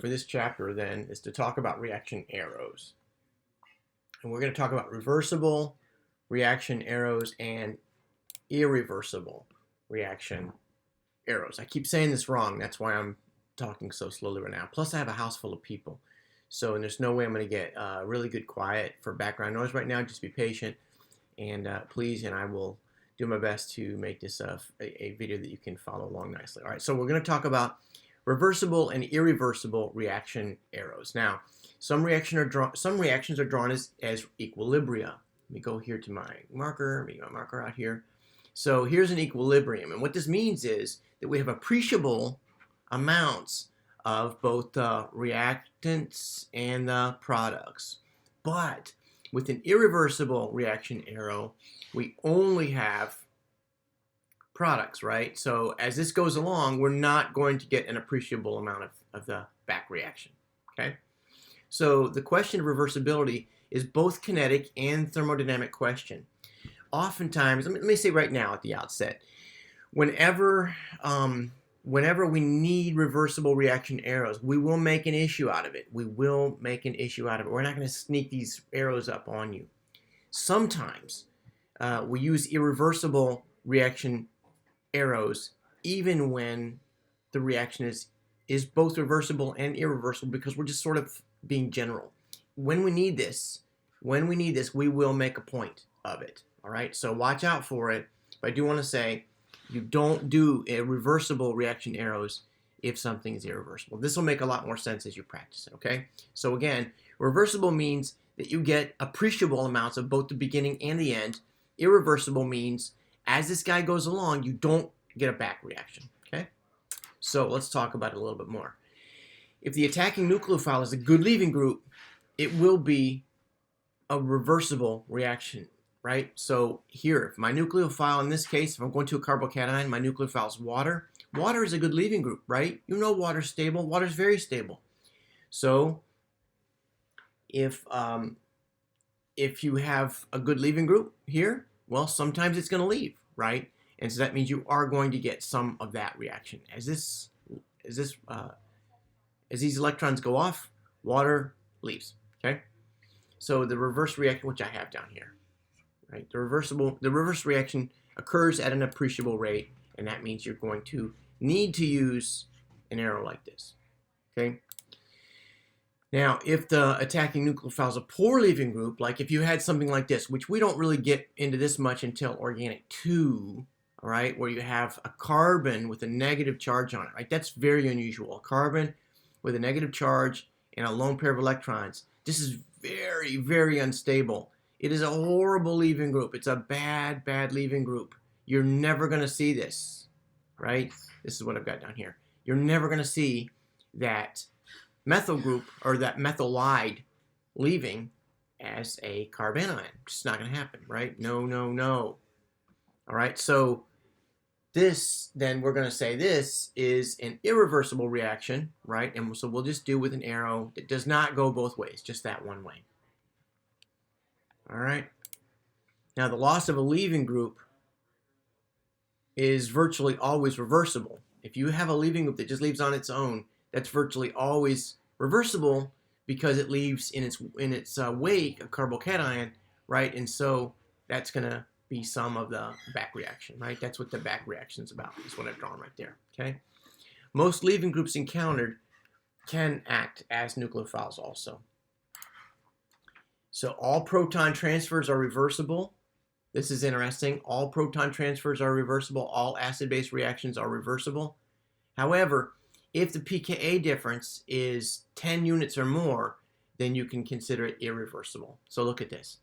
for this chapter then is to talk about reaction arrows. And we're going to talk about reversible reaction arrows and irreversible reaction arrows. I keep saying this wrong. That's why I'm talking so slowly right now. Plus, I have a house full of people. So, and there's no way I'm going to get really good quiet for background noise right now. Just be patient and please, and I will do my best to make this a video that you can follow along nicely. All right, so we're going to talk about reversible and irreversible reaction arrows. Now, some reactions are drawn as equilibria. Let me go here to my marker. Let me get my marker out here. So here's an equilibrium, and what this means is that we have appreciable amounts of both the reactants and the products. But with an irreversible reaction arrow, we only have products, right? So as this goes along, we're not going to get an appreciable amount of the back reaction, okay? So the question of reversibility is both kinetic and thermodynamic question. Oftentimes, let me say right now at the outset, whenever we need reversible reaction arrows, we will make an issue out of it. We will make an issue out of it. We're not going to sneak these arrows up on you. Sometimes we use irreversible reaction arrows even when the reaction is both reversible and irreversible, because we're just sort of being general. When we need this, we will make a point of it. All right, so watch out for it. But I do want to say, you don't do reversible reaction arrows if something is irreversible. This will make a lot more sense as you practice it, okay? So again, reversible means that you get appreciable amounts of both the beginning and the end. Irreversible means as this guy goes along, you don't get a back reaction, okay? So let's talk about it a little bit more. If the attacking nucleophile is a good leaving group, it will be a reversible reaction, right? So here, if my nucleophile, in this case, if I'm going to a carbocation, my nucleophile is water. Water is a good leaving group, right? You know water's stable. Water's very stable. So if you have a good leaving group here, well, sometimes it's going to leave, right? And so that means you are going to get some of that reaction. As these electrons go off, water leaves, okay? So the reverse reaction, which I have down here, right? The reverse reaction occurs at an appreciable rate, and that means you're going to need to use an arrow like this, okay? Now, if the attacking nucleophile is a poor leaving group, like if you had something like this, which we don't really get into this much until organic 2, all right, where you have a carbon with a negative charge on it, right? That's very unusual. A carbon with a negative charge and a lone pair of electrons. This is very, very unstable. It is a horrible leaving group. It's a bad, bad leaving group. You're never going to see this, right? This is what I've got down here. You're never going to see that methyl group or that methylide leaving as a carbanion. It's not going to happen, right? No, no, no. All right, so this, then we're going to say this is an irreversible reaction, right? And so we'll just do with an arrow that does not go both ways, just that one way. All right. Now, the loss of a leaving group is virtually always reversible. If you have a leaving group that just leaves on its own, that's virtually always reversible because it leaves in its wake a carbocation, right? And so that's going to be some of the back reaction, right? That's what the back reaction is about. That's what I've drawn right there, okay? Most leaving groups encountered can act as nucleophiles also. So all proton transfers are reversible. This is interesting. All proton transfers are reversible. All acid-base reactions are reversible. However, if the pKa difference is 10 units or more, then you can consider it irreversible. So look at this.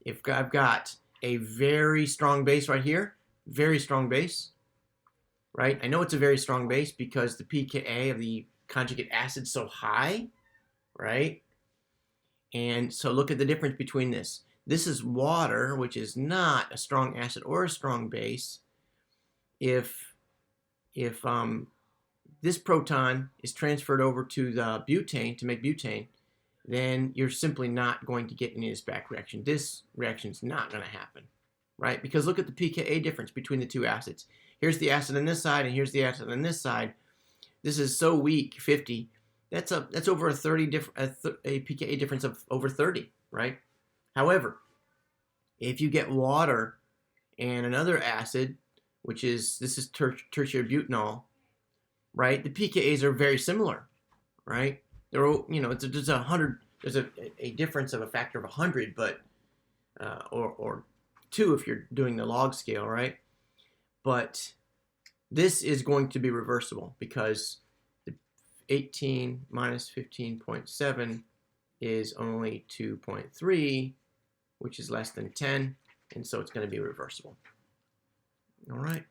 If I've got a very strong base right here, very strong base, right? I know it's a very strong base because the pKa of the conjugate acid is so high, right? And so look at the difference between this. This is water, which is not a strong acid or a strong base. If this proton is transferred over to the butane to make butane, then you're simply not going to get any of this back reaction. This reaction is not going to happen, right? Because look at the pKa difference between the two acids. Here's the acid on this side, and here's the acid on this side. This is so weak, 50, That's over a 30 a pKa difference of over 30, right? However, if you get water and another acid, which is this is tertiary butanol, right? The pKa's are very similar, right? They're there's a difference of a factor of 100, but or 2 if you're doing the log scale, right? But this is going to be reversible because the 18 minus 15.7 is only 2.3, which is less than 10, and so it's going to be reversible. All right.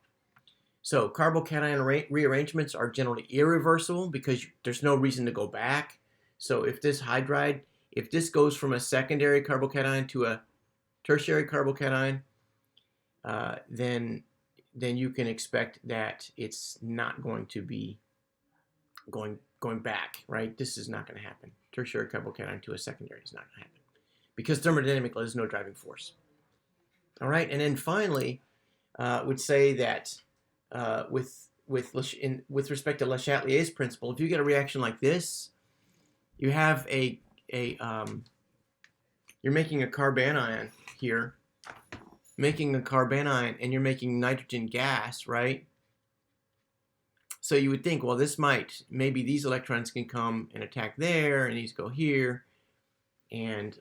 So carbocation rearrangements are generally irreversible because there's no reason to go back. So if this hydride, if this goes from a secondary carbocation to a tertiary carbocation, then you can expect that it's not going to be going back, right? This is not going to happen. Tertiary carbocation to a secondary is not going to happen because thermodynamically there's no driving force. All right, and then finally, would say that with respect to Le Chatelier's principle, if you get a reaction like this, you have you're making a carbanion here, making a carbanion, and you're making nitrogen gas, right? So you would think, well, maybe these electrons can come and attack there, and these go here, and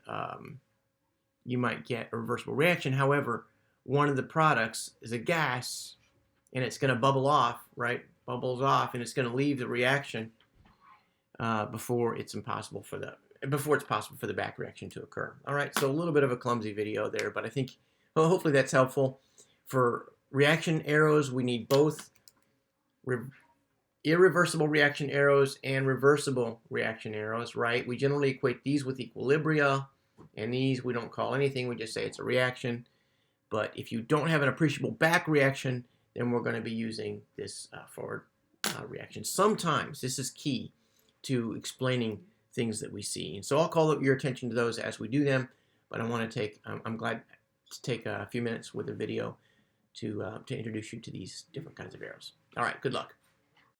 you might get a reversible reaction. However, one of the products is a gas, and it's going to bubble off, right? Bubbles off, and it's going to leave the reaction before it's possible for the back reaction to occur. All right, so a little bit of a clumsy video there, but I think, well, hopefully that's helpful. For reaction arrows, we need both irreversible reaction arrows and reversible reaction arrows, right? We generally equate these with equilibria, and these we don't call anything. We just say it's a reaction. But if you don't have an appreciable back reaction, then we're going to be using this forward reaction. Sometimes this is key to explaining things that we see. And so I'll call your attention to those as we do them, but I'm glad to take a few minutes with a video to introduce you to these different kinds of arrows. All right, good luck.